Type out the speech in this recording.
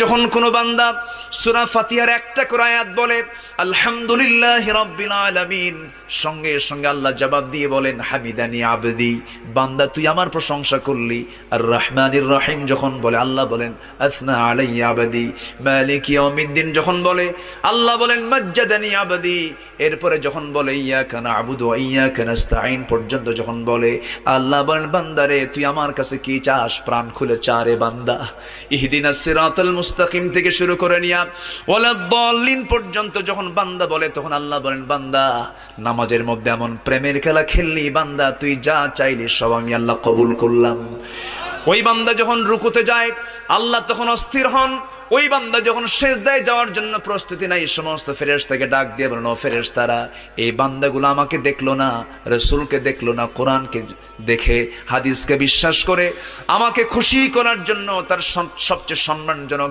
যখন কোনো বান্দা সূরা ফাতিহার একটা করে আয়াত বলে আলহামদুলিল্লাহি রাব্বিল আলামিন, সঙ্গে সঙ্গে আল্লাহ জবাব দিয়ে বলেন হামিদানি আবদি, বান্দা তুই আমার প্রশংসা করলি। আর রহমানির রহিম যখন বলে আল্লাহ বলেন আসনা আলাইয়া আবদি। মালিক ইয়াউমিদ্দিন যখন বলে আল্লাহ বলেন মাজ্জাদানি আবদি। এরপরে যখন বলে ইয়াকা না'বুদু ওয়া ইয়াকা নাস্তাঈন পর্যন্ত যখন বলে আল্লাহ বলেন বান্দারে তুই আমার কাছে কি চাস, প্রাণ খুলে চা রে বান্দা। ইহদিনাস সিরাতাল মুস্তাকিম থেকে শুরু করে নিয়া ওয়ালাদ-দাল্লিন পর্যন্ত যখন বান্দা বলে তখন আল্লাহ বলেন বান্দা নামাজের মধ্যে এমন প্রেমের খেলা খেললি বান্দা, তুই যা চাইলি সব আমি আল্লাহ কবুল করলাম। ওই বান্দা যখন রুকুতে যায় আল্লাহ তখন অস্থির হন। ওই বান্দা যখন সিজদায় যাওয়ার জন্য প্রস্তুতি নাই, সমস্ত ফেরেশতাকে ডাক দিয়ে বলেন ও ফেরেশতারা, এই বান্দাগুলো আমাকে দেখলো না, রাসূলকে দেখলো না, কোরআনকে দেখে হাদিসকে বিশ্বাস করে আমাকে খুশি করার জন্য তার সবচেয়ে সম্মানজনক